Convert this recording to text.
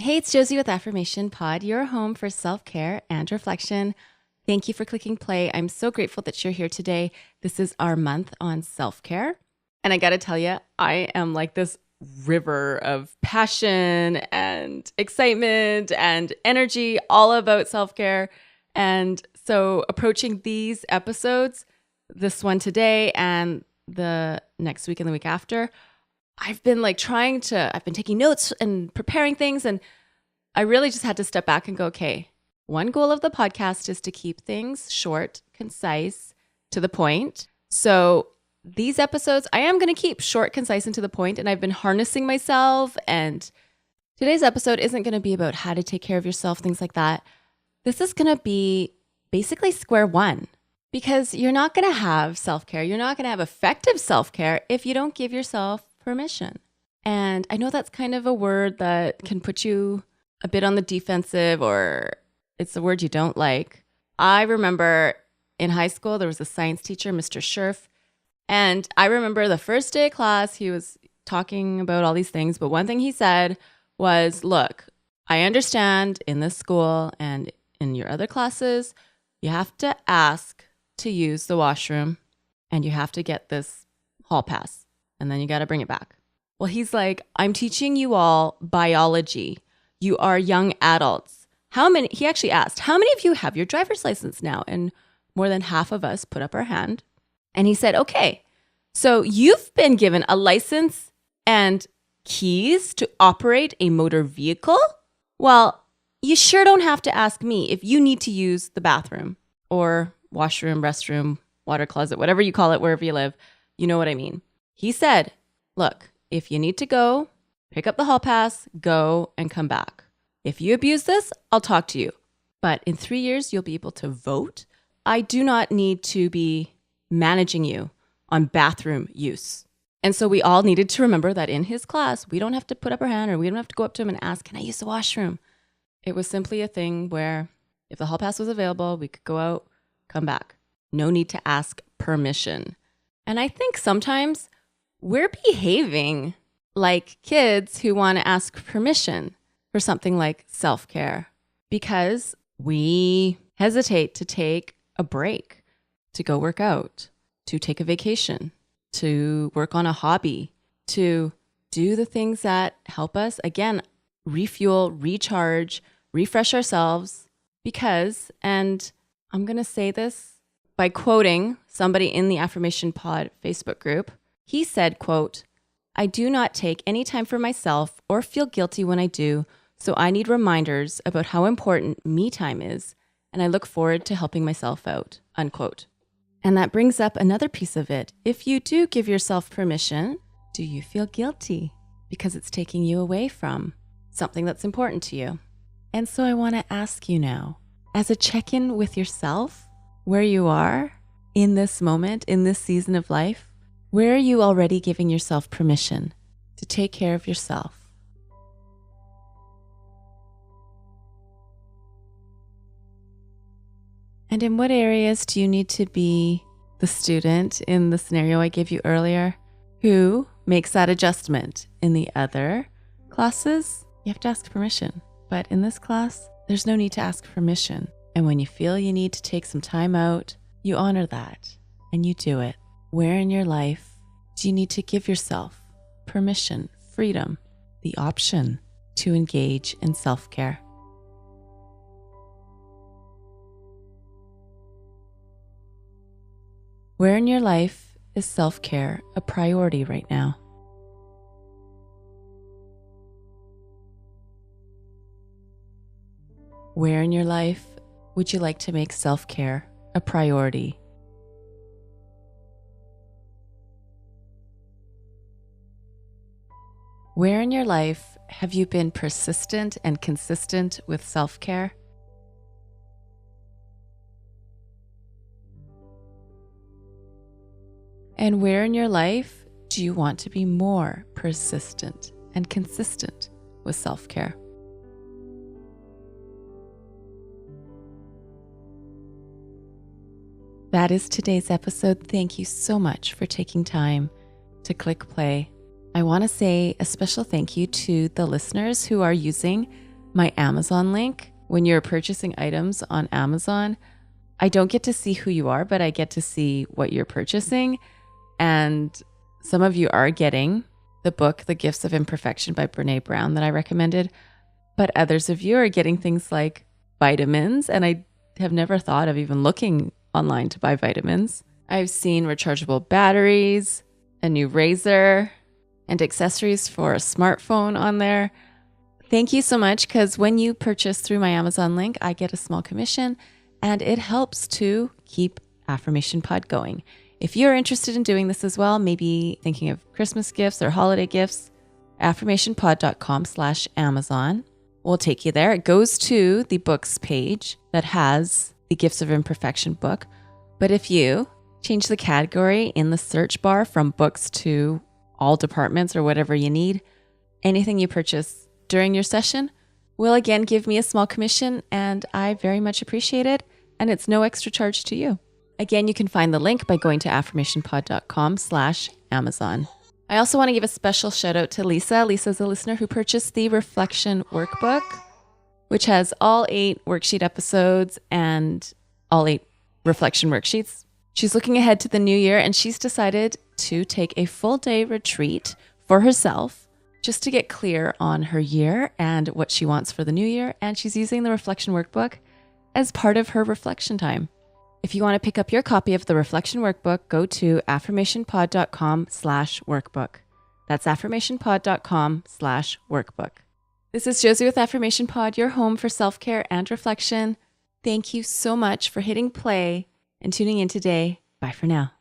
Hey, it's Josie with Affirmation Pod, your home for self-care and reflection. Thank you for clicking play. I'm so grateful that you're here today. This is our month on self-care. And I got to tell you, I am like this river of passion and excitement and energy all about self-care. And so approaching these episodes, this one today and the next week and the week after, I've been taking notes and preparing things, and I really just had to step back and go, okay, one goal of the podcast is to keep things short, concise, to the point. So these episodes, I am going to keep short, concise, and to the point, and I've been harnessing myself, and today's episode isn't going to be about how to take care of yourself, things like that. This is going to be basically square one, because you're not going to have self-care. You're not going to have effective self-care if you don't give yourself permission. And I know that's kind of a word that can put you a bit on the defensive, or it's a word you don't like. I remember in high school, there was a science teacher, Mr. Scherf, and I remember the first day of class, he was talking about all these things, but one thing he said was, look, I understand in this school and in your other classes, you have to ask to use the washroom and you have to get this hall pass. And then you got to bring it back. Well, he's like, I'm teaching you all biology. You are young adults. He actually asked, how many of you have your driver's license now? And more than half of us put up our hand. And he said, okay, so you've been given a license and keys to operate a motor vehicle? Well, you sure don't have to ask me if you need to use the bathroom or washroom, restroom, water closet, whatever you call it, wherever you live. You know what I mean? He said, look, if you need to go, pick up the hall pass, go and come back. If you abuse this, I'll talk to you. But in 3 years, you'll be able to vote. I do not need to be managing you on bathroom use. And so we all needed to remember that in his class, we don't have to put up our hand, or we don't have to go up to him and ask, can I use the washroom? It was simply a thing where if the hall pass was available, we could go out, come back. No need to ask permission. And I think sometimes we're behaving like kids who want to ask permission for something like self-care because we hesitate to take a break, to go work out, to take a vacation, to work on a hobby, to do the things that help us, again, refuel, recharge, refresh ourselves because, and I'm going to say this by quoting somebody in the Affirmation Pod Facebook group. He said, quote, I do not take any time for myself or feel guilty when I do, so I need reminders about how important me time is, and I look forward to helping myself out, unquote. And that brings up another piece of it. If you do give yourself permission, do you feel guilty because it's taking you away from something that's important to you? And so I want to ask you now, as a check-in with yourself, where you are in this moment, in this season of life, where are you already giving yourself permission to take care of yourself? And in what areas do you need to be the student in the scenario I gave you earlier who makes that adjustment? In the other classes, you have to ask permission. But in this class, there's no need to ask permission. And when you feel you need to take some time out, you honor that and you do it. Where in your life do you need to give yourself permission, freedom, the option to engage in self-care? Where in your life is self-care a priority right now? Where in your life would you like to make self-care a priority? Where in your life have you been persistent and consistent with self-care? And where in your life do you want to be more persistent and consistent with self-care? That is today's episode. Thank you so much for taking time to click play. I want to say a special thank you to the listeners who are using my Amazon link, when you're purchasing items on Amazon, I don't get to see who you are, but I get to see what you're purchasing. And some of you are getting the book, The Gifts of Imperfection by Brene Brown that I recommended. But others of you are getting things like vitamins. And I have never thought of even looking online to buy vitamins. I've seen rechargeable batteries, a new razor, and accessories for a smartphone on there. Thank you so much, because when you purchase through my Amazon link, I get a small commission, and it helps to keep Affirmation Pod going. If you're interested in doing this as well, maybe thinking of Christmas gifts or holiday gifts, affirmationpod.com/Amazon will take you there. It goes to the books page that has the Gifts of Imperfection book. But if you change the category in the search bar from books to all departments or whatever you need, anything you purchase during your session will again give me a small commission, and I very much appreciate it. And it's no extra charge to you. Again, you can find the link by going to affirmationpod.com/Amazon. I also want to give a special shout out to Lisa. Lisa's a listener who purchased the Reflection Workbook, which has all 8 worksheet episodes and all 8 reflection worksheets. She's looking ahead to the new year, and she's decided to take a full day retreat for herself just to get clear on her year and what she wants for the new year. And she's using the Reflection Workbook as part of her reflection time. If you want to pick up your copy of the Reflection Workbook, go to affirmationpod.com/workbook. That's affirmationpod.com/workbook. This is Josie with Affirmation Pod, your home for self-care and reflection. Thank you so much for hitting play and tuning in today. Bye for now.